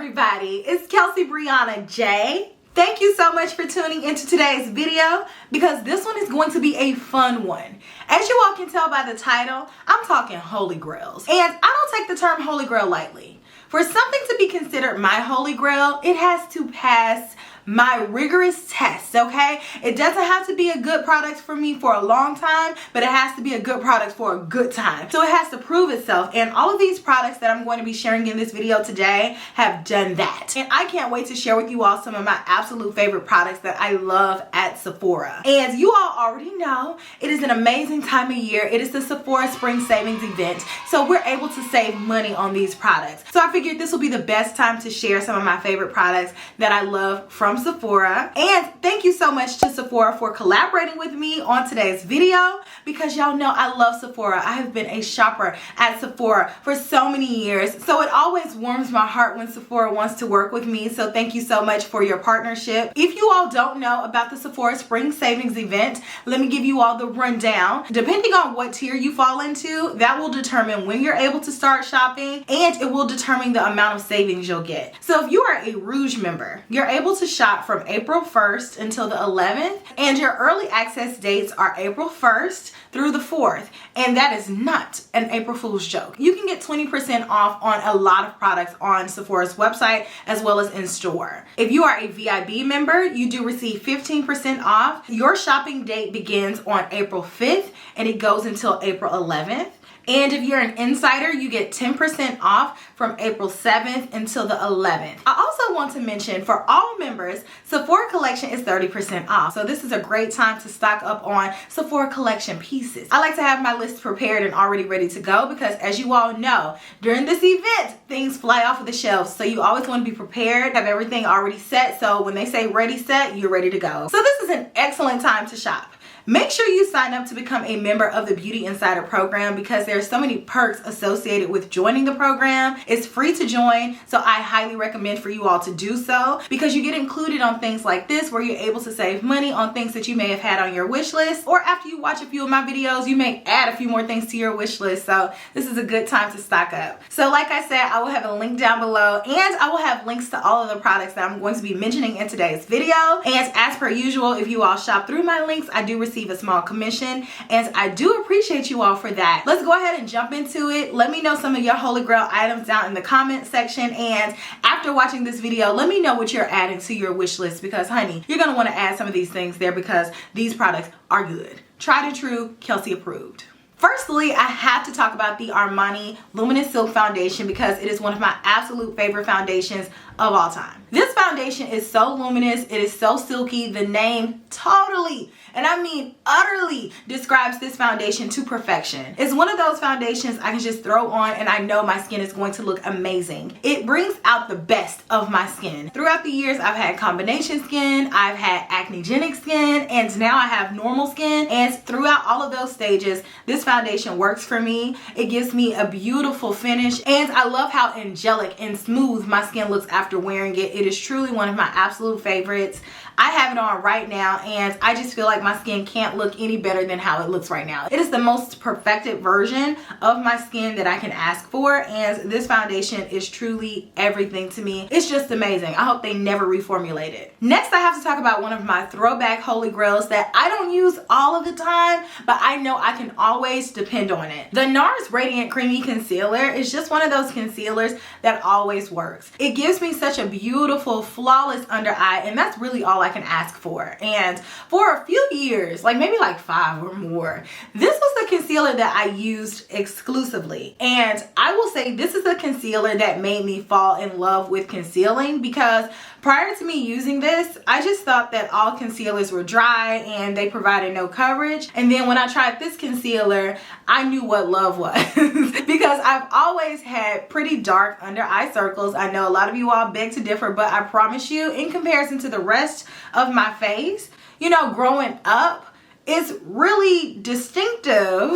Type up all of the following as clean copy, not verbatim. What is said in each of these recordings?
everybody, it's Kelsee Briana J. Thank you so much for tuning into today's video because this one is going to be a fun one. As you all can tell by the title, I'm talking holy grails. And I don't take the term holy grail lightly. For something to be considered my holy grail, it has to pass my rigorous test, okay? It doesn't have to be a good product for me for a long time, but it has to be a good product for a good time. So it has to prove itself, and all of these products that I'm going to be sharing in this video today have done that. And I can't wait to share with you all some of my absolute favorite products that I love at Sephora. And you all already know, it is an amazing time of year. It is the Sephora Spring Savings Event, so we're able to save money on these products. So I figured this will be the best time to share some of my favorite products that I love from Sephora. And thank you so much to Sephora for collaborating with me on today's video because y'all know I love Sephora. I have been a shopper at Sephora for so many years, so it always warms my heart when Sephora wants to work with me. So thank you so much for your partnership. If you all don't know about the Sephora Spring Savings Event, let me give you all the rundown. Depending on what tier you fall into, that will determine when you're able to start shopping, and it will determine the amount of savings you'll get. So if you are a Rouge member, you're able to shop from April 1st until the 11th, and your early access dates are April 1st through the 4th, and that is not an April Fool's joke. You can get 20% off on a lot of products on Sephora's website as well as in store. If you are a VIB member, you do receive 15% off. Your shopping date begins on April 5th and it goes until April 11th. And if you're an insider, you get 10% off from April 7th until the 11th. I also want to mention for all members, Sephora Collection is 30% off. So this is a great time to stock up on Sephora Collection pieces. I like to have my list prepared and already ready to go because as you all know, during this event, things fly off of the shelves. So you always want to be prepared, have everything already set. So when they say ready, set, you're ready to go. So this is an excellent time to shop. Make sure you sign up to become a member of the Beauty Insider program because there are so many perks associated with joining the program. It's free to join, so I highly recommend for you all to do so because you get included on things like this where you're able to save money on things that you may have had on your wish list, or after you watch a few of my videos, you may add a few more things to your wish list. So this is a good time to stock up. So like I said, I will have a link down below, and I will have links to all of the products that I'm going to be mentioning in today's video. And as per usual, if you all shop through my links, I do receive a small commission, and I do appreciate you all for that. Let's go ahead and jump into it. Let me know some of your holy grail items down in the comment section, and after watching this video, let me know what you're adding to your wish list because honey, you're gonna want to add some of these things there because these products are good. Tried and true, Kelsee approved. Firstly, I have to talk about the Armani Luminous Silk Foundation because it is one of my absolute favorite foundations of all time. This foundation is so luminous, it is so silky. The name totally, and I mean utterly, describes this foundation to perfection. It's one of those foundations I can just throw on and I know my skin is going to look amazing. It brings out the best of my skin. Throughout the years, I've had combination skin, I've had acnegenic skin, and now I have normal skin. And throughout all of those stages, this foundation works for me. It gives me a beautiful finish, and I love how angelic and smooth my skin looks after wearing it. It is truly one of my absolute favorites. I have it on right now and I just feel like my skin can't look any better than how it looks right now. It is the most perfected version of my skin that I can ask for, and this foundation is truly everything to me. It's just amazing. I hope they never reformulate it. Next, I have to talk about one of my throwback holy grails that I don't use all of the time, but I know I can always depend on it. The NARS Radiant Creamy Concealer is just one of those concealers that always works. It gives me such a beautiful, flawless under eye, and that's really all I can ask for. And for a few years, like maybe like 5 or more, this was the concealer that I used exclusively. And I will say this is the concealer that made me fall in love with concealing because prior to me using this, I just thought that all concealers were dry and they provided no coverage. And then when I tried this concealer, I knew what love was because I've always had pretty dark under eye circles. I know a lot of you all beg to differ, but I promise you, in comparison to the rest of my face, you know, growing up, it's really distinctive,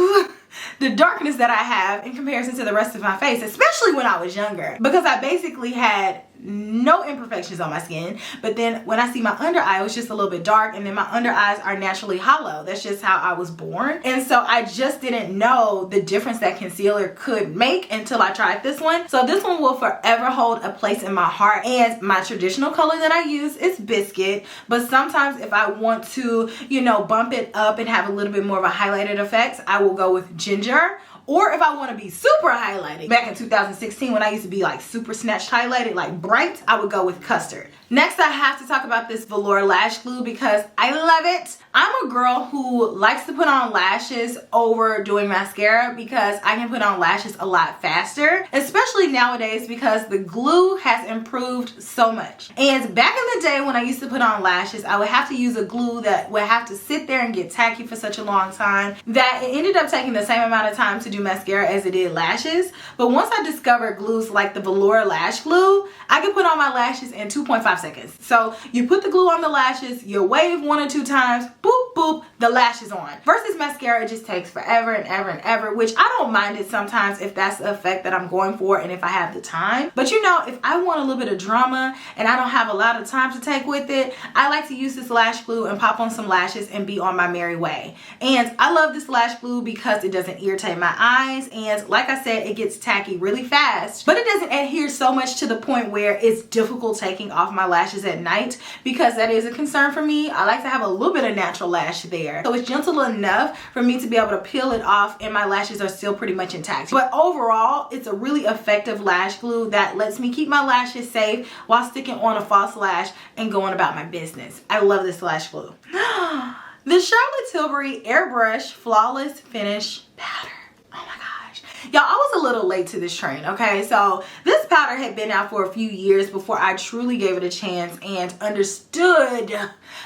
the darkness that I have in comparison to the rest of my face, especially when I was younger, because I basically had no imperfections on my skin. But then when I see my under eye, it was just a little bit dark, and then my under eyes are naturally hollow. That's just how I was born. And so I just didn't know the difference that concealer could make until I tried this one. So this one will forever hold a place in my heart. And my traditional color that I use is Biscuit, but sometimes if I want to, you know, bump it up and have a little bit more of a highlighted effect, I will go with Ginger. Or if I want to be super highlighted, back in 2016 when I used to be like super snatched highlighted, like bright, I would go with Custard. Next, I have to talk about this Velour Lash Glue because I love it. I'm a girl who likes to put on lashes over doing mascara because I can put on lashes a lot faster, especially nowadays because the glue has improved so much. And back in the day when I used to put on lashes, I would have to use a glue that would have to sit there and get tacky for such a long time that it ended up taking the same amount of time to do mascara as it did lashes. But once I discovered glues like the Velour Lash Glue, I could put on my lashes in 2.5 seconds. So you put the glue on the lashes, you wave 1 or 2 times, boop, boop, the lash is on. Versus mascara, it just takes forever and ever and ever, which I don't mind it sometimes if that's the effect that I'm going for and if I have the time. But you know, if I want a little bit of drama and I don't have a lot of time to take with it, I like to use this lash glue and pop on some lashes and be on my merry way. And I love this lash glue because it doesn't irritate my eyes, and like I said, it gets tacky really fast, but it doesn't adhere so much to the point where it's difficult taking off my lashes at night, because that is a concern for me. I like to have a little bit of natural lash there, so it's gentle enough for me to be able to peel it off and my lashes are still pretty much intact. But overall, it's a really effective lash glue that lets me keep my lashes safe while sticking on a false lash and going about my business. I love this lash glue. The Charlotte Tilbury Airbrush Flawless Finish Powder. Oh my gosh. Y'all, I was a little late to this train, okay? So this powder had been out for a few years before I truly gave it a chance and understood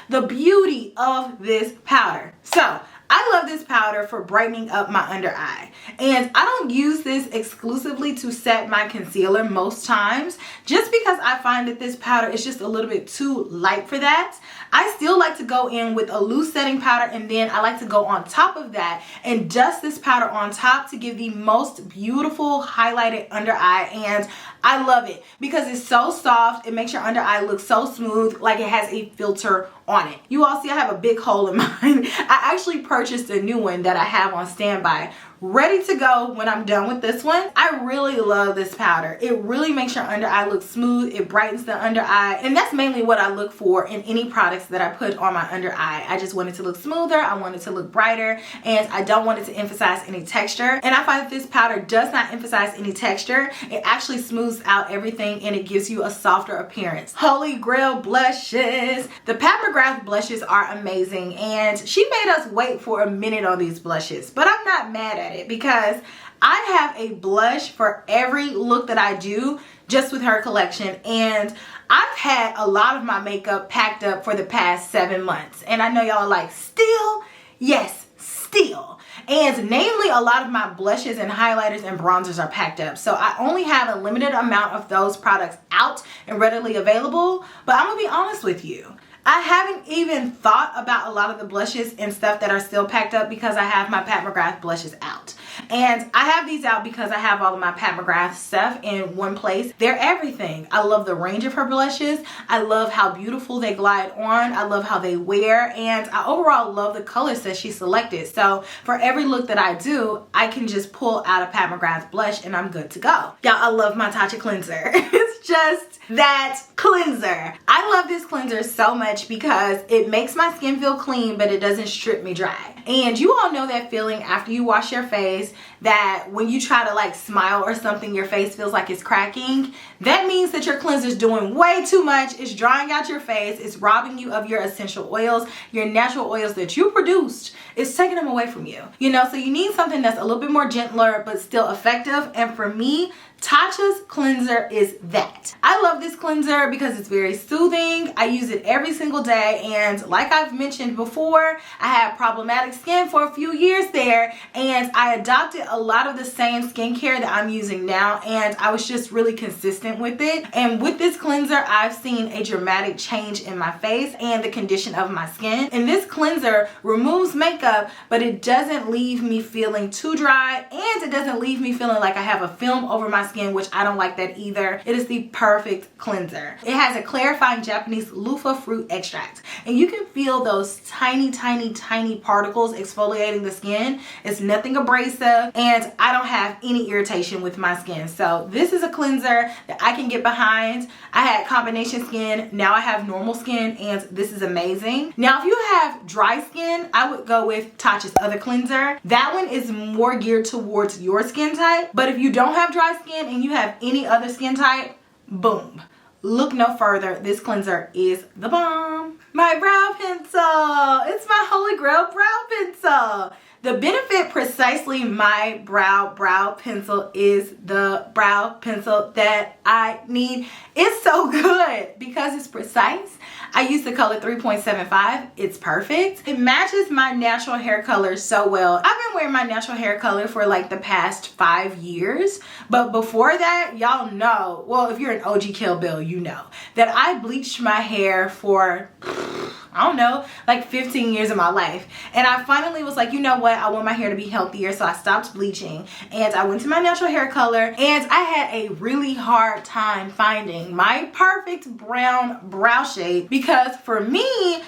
the beauty of this powder. So I love this powder for brightening up my under eye. And I don't use this exclusively to set my concealer most times, just because I find that this powder is just a little bit too light for that. I still like to go in with a loose setting powder, and then I like to go on top of that and dust this powder on top to give the most beautiful highlighted under eye. And I love it because it's so soft. It makes your under eye look so smooth, like it has a filter on it. You all see I have a big hole in mine. I actually purchased a new one that I have on standby, ready to go when I'm done with this one. I really love this powder. It really makes your under eye look smooth. It brightens the under eye, and that's mainly what I look for in any products that I put on my under eye. I just want it to look smoother, I want it to look brighter, and I don't want it to emphasize any texture. And I find that this powder does not emphasize any texture. It actually smooths out everything and it gives you a softer appearance. Holy Grail blushes. The Pat McGrath blushes are amazing, and she made us wait for a minute on these blushes, but I'm not mad at it because I have a blush for every look that I do just with her collection. And I've had a lot of my makeup packed up for the past 7 months, and I know y'all are like, still? Yes, still. And namely, a lot of my blushes and highlighters and bronzers are packed up, so I only have a limited amount of those products out and readily available. But I'm gonna be honest with you, I haven't even thought about a lot of the blushes and stuff that are still packed up because I have my Pat McGrath blushes out. And I have these out because I have all of my Pat McGrath stuff in one place. They're everything. I love the range of her blushes. I love how beautiful they glide on. I love how they wear. And I overall love the colors that she selected. So for every look that I do, I can just pull out a Pat McGrath blush and I'm good to go. Y'all, I love my Tatcha cleanser. It's just that cleanser. I love this cleanser so much because it makes my skin feel clean, but it doesn't strip me dry. And you all know that feeling after you wash your face, that when you try to like smile or something, your face feels like it's cracking. That means that your cleanser is doing way too much. It's drying out your face. It's robbing you of your essential oils, your natural oils that you produced. It's taking them away from you. You know, so you need something that's a little bit more gentler but still effective. And for me, Tatcha's cleanser is that. I love this cleanser because it's very soothing. I use it every single day, and like I've mentioned before, I have problematic problematic skin for a few years there, and I adopted a lot of the same skincare that I'm using now, and I was just really consistent with it. And with this cleanser, I've seen a dramatic change in my face and the condition of my skin. And this cleanser removes makeup, but it doesn't leave me feeling too dry, and it doesn't leave me feeling like I have a film over my skin, which I don't like that either. It is the perfect cleanser. It has a clarifying Japanese loofah fruit extract, and you can feel those tiny particles exfoliating the skin. It's nothing abrasive, and I don't have any irritation with my skin. So this is a cleanser that I can get behind. I had combination skin, now I have normal skin, and this is amazing. Now if you have dry skin, I would go with Tatcha's other cleanser. That one is more geared towards your skin type, but if you don't have dry skin and you have any other skin type, boom, look no further. This cleanser is the bomb. My brow pencil. It's my Holy Grail brow pencil. The benefit precisely my brow pencil is the brow pencil that I need. It's so good because it's precise. I use the color 3.75. It's perfect. It matches my natural hair color so well. I've been wearing my natural hair color for like the past 5 years. But before that, y'all know, well, if you're an OG Kel Belle, you know that I bleached my hair for, I don't know, like 15 years of my life. And I finally was like, you know what? I want my hair to be healthier. So I stopped bleaching and I went to my natural hair color, and I had a really hard time finding my perfect brown brow shade, because for me,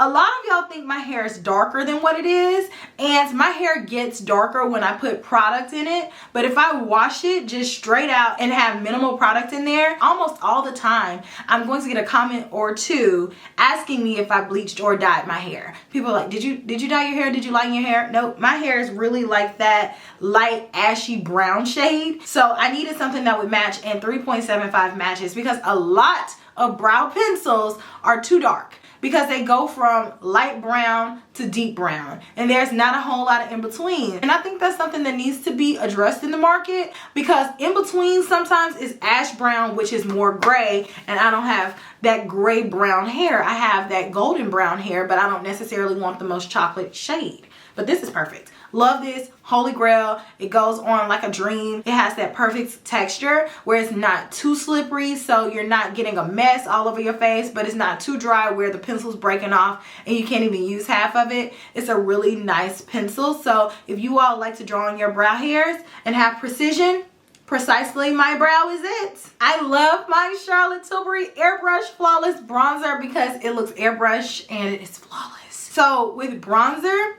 a lot of y'all think my hair is darker than what it is, and my hair gets darker when I put product in it. But if I wash it just straight out and have minimal product in there, almost all the time I'm going to get a comment or two asking me if I bleached or dyed my hair. People are like, did you dye your hair? Did you lighten your hair? Nope, my hair is really like that light ashy brown shade. So I needed something that would match, and 3.75 matches, because a lot of brow pencils are too dark, because they go from light brown to deep brown, and there's not a whole lot of in between. And I think that's something that needs to be addressed in the market, because in between sometimes is ash brown, which is more gray, and I don't have that gray brown hair. I have that golden brown hair, but I don't necessarily want the most chocolate shade. But this is perfect. Love this. Holy Grail. It goes on like a dream. It has that perfect texture where it's not too slippery, so you're not getting a mess all over your face, but it's not too dry where the pencil's breaking off and you can't even use half of it. It's a really nice pencil. So if you all like to draw on your brow hairs and have precision, precisely my brow is it. I love my Charlotte Tilbury Airbrush Flawless Bronzer because it looks airbrush and it is flawless. So with bronzer,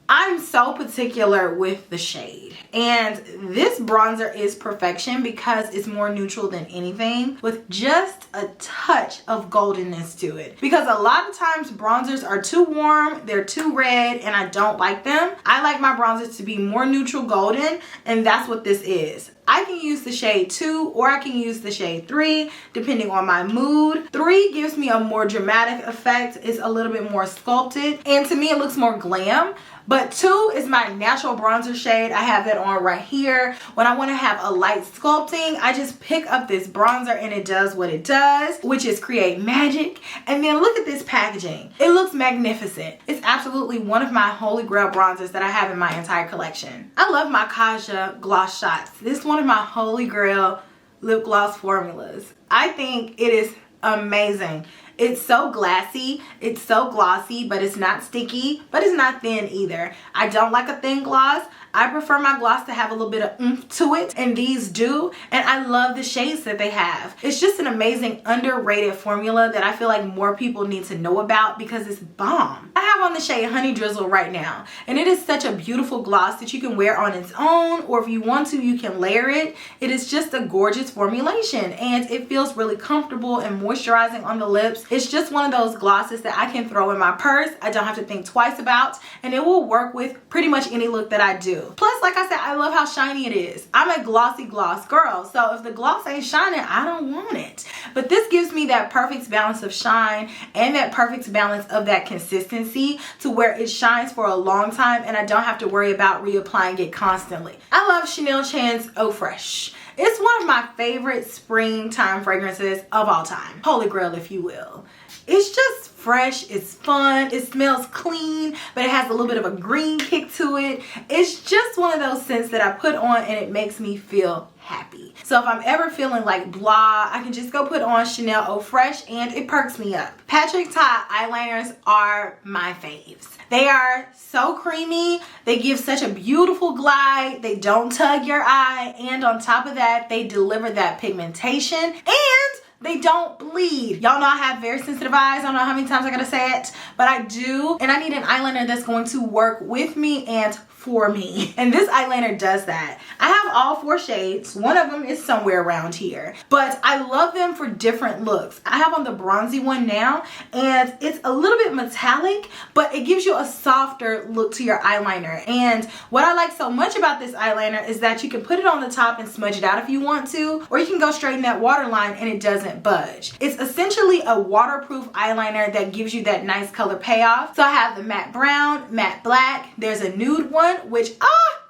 I'm so particular with the shade, and this bronzer is perfection because it's more neutral than anything, with just a touch of goldenness to it. Because a lot of times bronzers are too warm, they're too red, and I don't like them. I like my bronzers to be more neutral golden, and that's what this is. I can use the shade 2 or I can use the shade 3 depending on my mood. 3 gives me a more dramatic effect. It's a little bit more sculpted, and to me it looks more glam. But 2 is my natural bronzer shade. I have that on right here. When I want to have a light sculpting, I just pick up this bronzer and it does what it does, which is create magic. And then look at this packaging. It looks magnificent. It's absolutely one of my Holy Grail bronzers that I have in my entire collection. I love my Kaja gloss shots. This is one of my Holy Grail lip gloss formulas. I think it is amazing. It's so glassy, it's so glossy, but it's not sticky, but it's not thin either. I don't like a thin gloss. I prefer my gloss to have a little bit of oomph to it, and these do, and I love the shades that they have. It's just an amazing underrated formula that I feel like more people need to know about because it's bomb. I have on the shade Honey Drizzle right now, and it is such a beautiful gloss that you can wear on its own, or if you want to, you can layer it. It is just a gorgeous formulation, and it feels really comfortable and moisturizing on the lips. It's just one of those glosses that I can throw in my purse. I don't have to think twice about, and it will work with pretty much any look that I do. Plus, like I said, I love how shiny it is. I'm a glossy gloss girl, so if the gloss ain't shining, I don't want it. But this gives me that perfect balance of shine and that perfect balance of that consistency to where it shines for a long time and I don't have to worry about reapplying it constantly. I love Chanel Chan's Eau Fresh. It's one of my favorite springtime fragrances of all time. Holy Grail, if you will. It's just fresh, it's fun, it smells clean, but it has a little bit of a green kick to it. It's just one of those scents that I put on and it makes me feel happy. So if I'm ever feeling like blah, I can just go put on Chanel Eau Fresh and it perks me up. Patrick Ta eyeliners are my faves. They are so creamy, they give such a beautiful glide, they don't tug your eye, and on top of that, they deliver that pigmentation and they don't bleed. Y'all know I have very sensitive eyes. I don't know how many times I gotta say it, but I do. And I need an eyeliner that's going to work with me and for me. And this eyeliner does that. I have all 4 shades. One of them is somewhere around here. But I love them for different looks. I have on the bronzy one now, and it's a little bit metallic, but it gives you a softer look to your eyeliner. And what I like so much about this eyeliner is that you can put it on the top and smudge it out if you want to, or you can go straight in that waterline and it doesn't budge. It's essentially a waterproof eyeliner that gives you that nice color payoff. So I have the matte brown, matte black, there's a nude one, which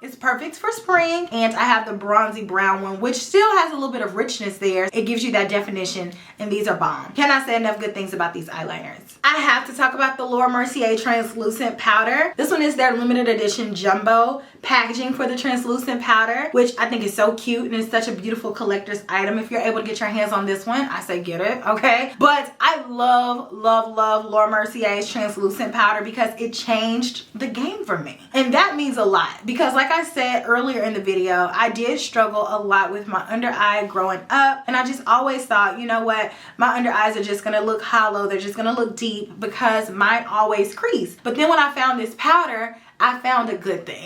is perfect for spring, and I have the bronzy brown one, which still has a little bit of richness there. It gives you that definition, and these are bomb. Cannot say enough good things about these eyeliners. I have to talk about the Laura Mercier translucent powder. This one is their limited edition jumbo packaging for the translucent powder, which I think is so cute and it's such a beautiful collector's item. If you're able to get your hands on this one, I say get it, okay? But I love, love, love Laura Mercier's translucent powder because it changed the game for me. And that means a lot because like I said earlier in the video, I did struggle a lot with my under eye growing up, and I just always thought, you know what, my under eyes are just gonna look hollow, they're just gonna look deep because mine always crease. But then when I found this powder, I found a good thing.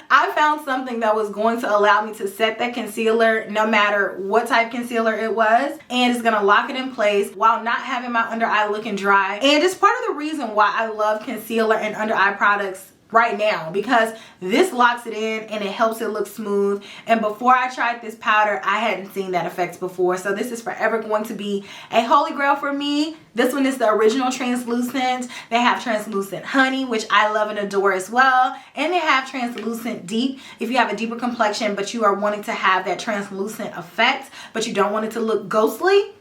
I found something that was going to allow me to set that concealer no matter what type concealer it was, and it's gonna lock it in place while not having my under eye looking dry. And it's part of the reason why I love concealer and under eye products right now, because this locks it in and it helps it look smooth. And before I tried this powder, I hadn't seen that effect before, so this is forever going to be a holy grail for me. This one is the original translucent. They have translucent honey, which I love and adore as well, and they have translucent deep if you have a deeper complexion but you are wanting to have that translucent effect but you don't want it to look ghostly.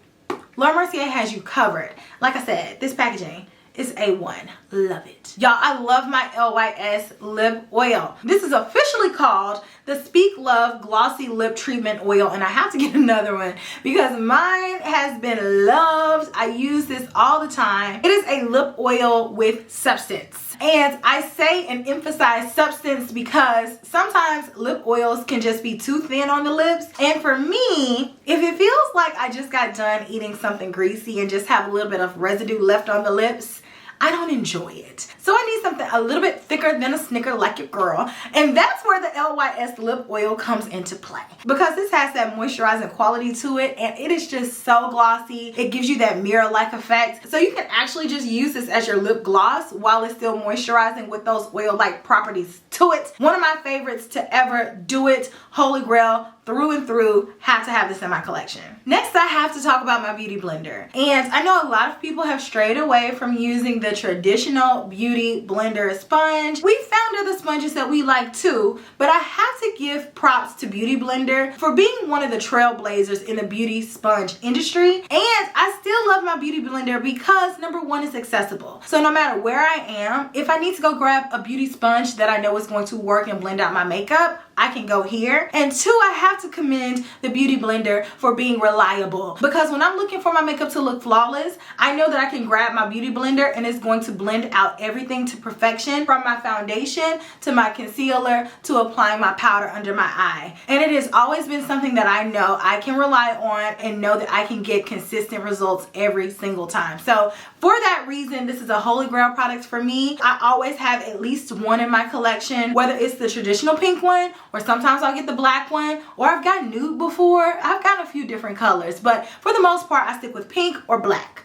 Laura Mercier has you covered. Like I said, this packaging is A1. Love it. Y'all, I love my LYS lip oil. This is officially called the Speak Love Glossy Lip Treatment Oil, and I have to get another one because mine has been loved. I use this all the time. It is a lip oil with substance. And I say and emphasize substance because sometimes lip oils can just be too thin on the lips. And for me, if it feels like I just got done eating something greasy and just have a little bit of residue left on the lips, I don't enjoy it. So I need something a little bit thicker than a Snicker like your girl. And that's where the LYS lip oil comes into play, because this has that moisturizing quality to it and it is just so glossy. It gives you that mirror-like effect. So you can actually just use this as your lip gloss while it's still moisturizing with those oil-like properties to it. One of my favorites to ever do it. Holy Grail, through and through. Have to have this in my collection. Next, I have to talk about my beauty blender. And I know a lot of people have strayed away from using the traditional beauty blender sponge. We found other sponges that we like too, but I have to give props to Beauty Blender for being one of the trailblazers in the beauty sponge industry. And I still love my Beauty Blender because number one, it's accessible. So no matter where I am, if I need to go grab a beauty sponge that I know is going to work and blend out my makeup, I can go here. And two, I have to commend the Beauty Blender for being reliable, because when I'm looking for my makeup to look flawless, I know that I can grab my Beauty Blender and it's going to blend out everything to perfection, from my foundation to my concealer to applying my powder under my eye. And it has always been something that I know I can rely on and know that I can get consistent results every single time. So for that reason, this is a holy grail product for me. I always have at least one in my collection, whether it's the traditional pink one, or sometimes I'll get the black one, or I've got nude before. I've got a few different colors, but for the most part, I stick with pink or black.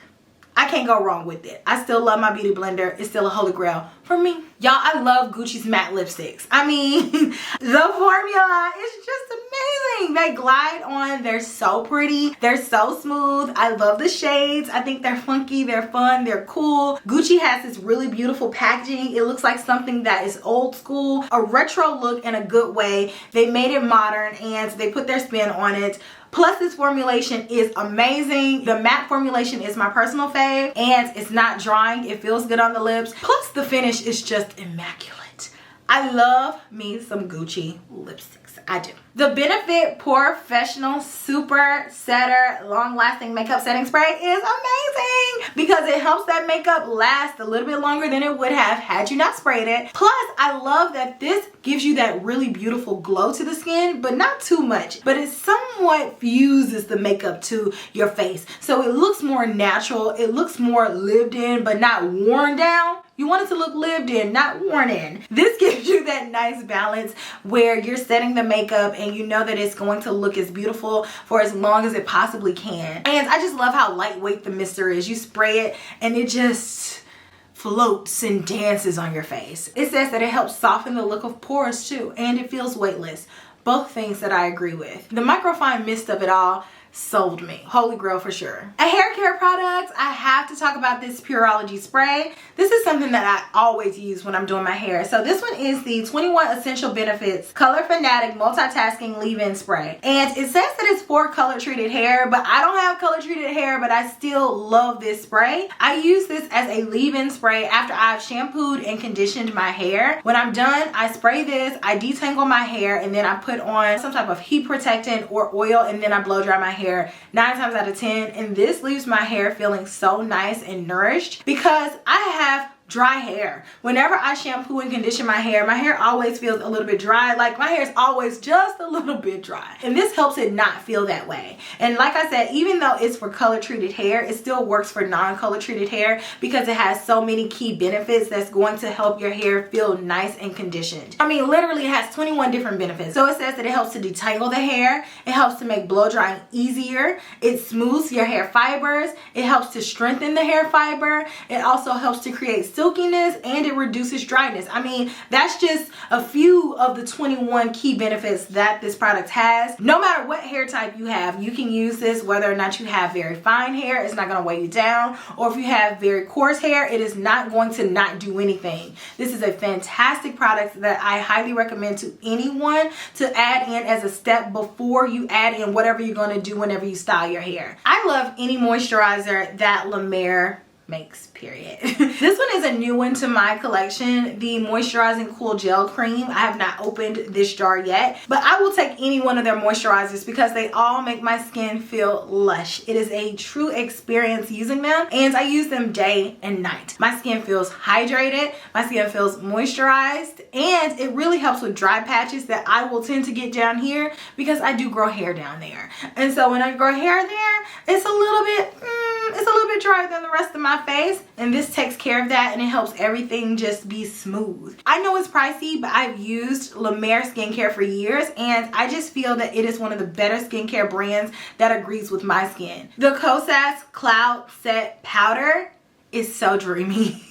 I can't go wrong with it. I still love my beauty blender. It's still a holy grail for me. Y'all, I love Gucci's matte lipsticks. I mean, the formula is just amazing. They glide on. They're so pretty. They're so smooth. I love the shades. I think they're funky. They're fun. They're cool. Gucci has this really beautiful packaging. It looks like something that is old school, a retro look in a good way. They made it modern and they put their spin on it. Plus, this formulation is amazing. The matte formulation is my personal fave, and it's not drying. It feels good on the lips. Plus, the finish is just immaculate. I love me some Gucci lipsticks. I do. The Benefit Professional Super Setter Long Lasting Makeup Setting Spray is amazing because it helps that makeup last a little bit longer than it would have had you not sprayed it. Plus, I love that this gives you that really beautiful glow to the skin, but not too much. But it somewhat fuses the makeup to your face. So it looks more natural. It looks more lived in, but not worn down. You want it to look lived in, not worn in. This gives you that nice balance where you're setting the makeup and you know that it's going to look as beautiful for as long as it possibly can. And I just love how lightweight the mister is. You spray it and it just floats and dances on your face. It says that it helps soften the look of pores too, and it feels weightless. Both things that I agree with. The microfine mist of it all sold me. Holy grail for sure. A hair care product, I have to talk about this Pureology spray. This is something that I always use when I'm doing my hair. So this one is the 21 Essential Benefits Color Fanatic Multitasking Leave-In Spray. And it says that it's for color treated hair, but I don't have color treated hair, but I still love this spray. I use this as a leave-in spray after I've shampooed and conditioned my hair. When I'm done, I spray this, I detangle my hair, and then I put on some type of heat protectant or oil, and then I blow dry my hair 9 times out of 10, and this leaves my hair feeling so nice and nourished because I have dry hair. Whenever I shampoo and condition my hair always feels a little bit dry. Like my hair is always just a little bit dry. And this helps it not feel that way. And like I said, even though it's for color treated hair, it still works for non-color treated hair because it has so many key benefits that's going to help your hair feel nice and conditioned. I mean, literally it has 21 different benefits. So it says that it helps to detangle the hair. It helps to make blow drying easier. It smooths your hair fibers. It helps to strengthen the hair fiber. It also helps to create silkiness, and it reduces dryness. I mean, that's just a few of the 21 key benefits that this product has. No matter what hair type you have, you can use this, whether or not you have very fine hair, it's not going to weigh you down, or if you have very coarse hair, it is not going to not do anything. This is a fantastic product that I highly recommend to anyone to add in as a step before you add in whatever you're going to do whenever you style your hair. I love any moisturizer that La Mer makes, period. This one is a new one to my collection, the Moisturizing Cool Gel Cream. I have not opened this jar yet, but I will take any one of their moisturizers because they all make my skin feel lush. It is a true experience using them, and I use them day and night. My skin feels hydrated, my skin feels moisturized, and it really helps with dry patches that I will tend to get down here because I do grow hair down there. And so when I grow hair there, it's a little bit drier than the rest of my face, and this takes care of that, and it helps everything just be smooth. I know it's pricey, but I've used La Mer skincare for years, and I just feel that it is one of the better skincare brands that agrees with my skin. The Kosas Cloud Set Powder is so dreamy.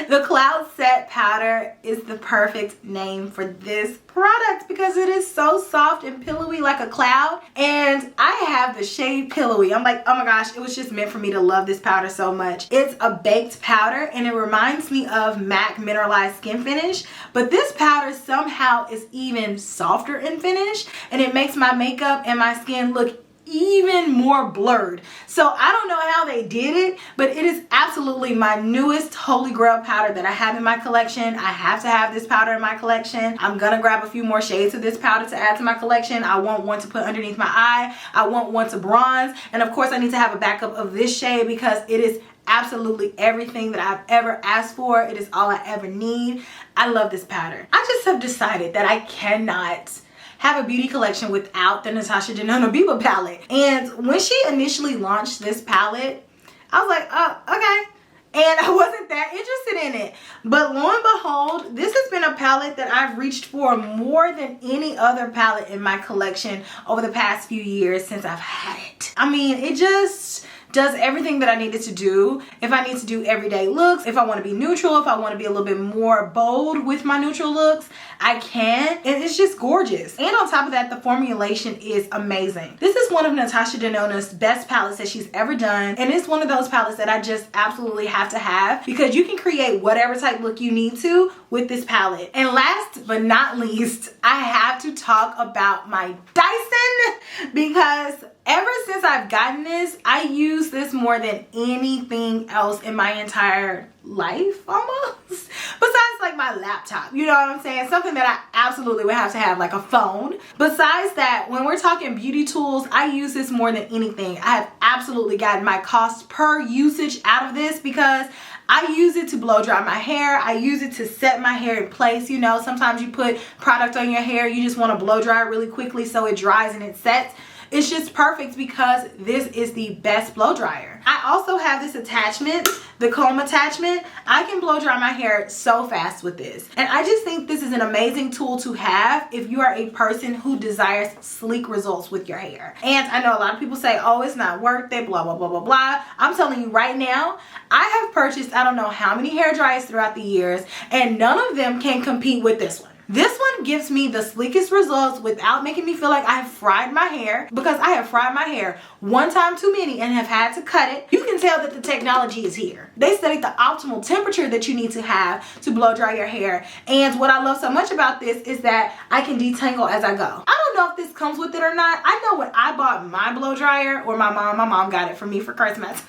The Cloud Set Powder is the perfect name for this product because it is so soft and pillowy like a cloud, and I have the shade Pillowy. I'm like, oh my gosh, it was just meant for me to love this powder so much. It's a baked powder, and it reminds me of MAC Mineralized Skin Finish, but this powder somehow is even softer in finish, and it makes my makeup and my skin look even more blurred. So I don't know how they did it, but it is absolutely my newest holy grail powder that I have in my collection. I have to have this powder in my collection. I'm gonna grab a few more shades of this powder to add to my collection. I want one to put underneath my eye. I want one to bronze, and of course I need to have a backup of this shade because it is absolutely everything that I've ever asked for. It is all I ever need. I love this powder. I just have decided that I cannot have a beauty collection without the Natasha Denona Biba palette. And when she initially launched this palette, I was like, oh, okay. And I wasn't that interested in it. But lo and behold, this has been a palette that I've reached for more than any other palette in my collection over the past few years since I've had it. I mean, it just does everything that I needed to do. If I need to do everyday looks, if I want to be neutral, if I want to be a little bit more bold with my neutral looks, I can. And it's just gorgeous. And on top of that, the formulation is amazing. This is one of Natasha Denona's best palettes that she's ever done. And it's one of those palettes that I just absolutely have to have, because you can create whatever type look you need to with this palette. And last but not least, I have to talk about my Dyson, because ever since I've gotten this, I use this more than anything else in my entire life almost. Besides like my laptop, you know what I'm saying? Something that I absolutely would have to have, like a phone. Besides that, when we're talking beauty tools, I use this more than anything. I have absolutely gotten my cost per usage out of this, because I use it to blow dry my hair. I use it to set my hair in place. You know, sometimes you put product on your hair, you just want to blow dry it really quickly so it dries and it sets. It's just perfect because this is the best blow dryer. I also have this attachment, the comb attachment. I can blow dry my hair so fast with this. And I just think this is an amazing tool to have if you are a person who desires sleek results with your hair. And I know a lot of people say, oh, it's not worth it, blah, blah, blah, blah, blah. I'm telling you right now, I have purchased I don't know how many hair dryers throughout the years, and none of them can compete with this one. This one gives me the sleekest results without making me feel like I have fried my hair, because I have fried my hair one time too many and have had to cut it. You can tell that the technology is here. They studied the optimal temperature that you need to have to blow dry your hair. And what I love so much about this is that I can detangle as I go. I don't know if this comes with it or not. I know when I bought my blow dryer, or my mom got it for me for Christmas.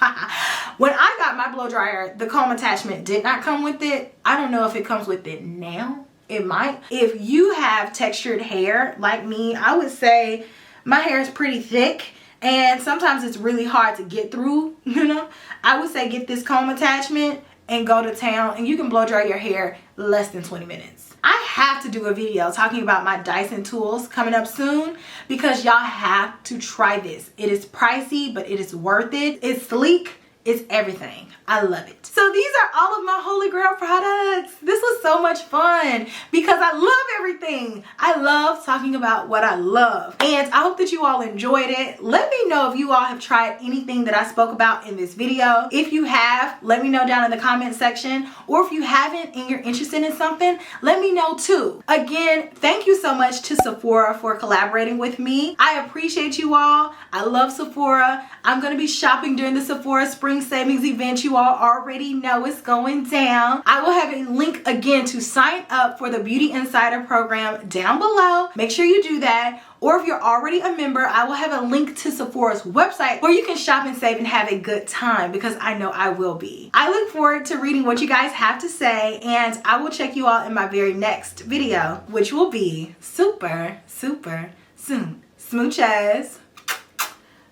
When I got my blow dryer, the comb attachment did not come with it. I don't know if it comes with it now. It might. If you have textured hair like me, I would say my hair is pretty thick and sometimes it's really hard to get through, you know. I would say get this comb attachment and go to town, and you can blow dry your hair less than 20 minutes. I have to do a video talking about my Dyson tools coming up soon, because y'all have to try this. It is pricey, but it is worth it. It's sleek. It's everything. I love it. So these are all of my Holy Grail products. This was so much fun because I love everything. I love talking about what I love. And I hope that you all enjoyed it. Let me know if you all have tried anything that I spoke about in this video. If you have, let me know down in the comment section. Or if you haven't and you're interested in something, let me know too. Again, thank you so much to Sephora for collaborating with me. I appreciate you all. I love Sephora. I'm going to be shopping during the Sephora Spring Savings event. You all already know it's going down. I will have a link again to sign up for the Beauty Insider program down below. Make sure you do that. Or if you're already a member, I will have a link to Sephora's website where you can shop and save and have a good time, because I know I will be. I look forward to reading what you guys have to say, and I will check you all in my very next video, which will be super, super soon. Smooches.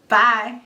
Bye.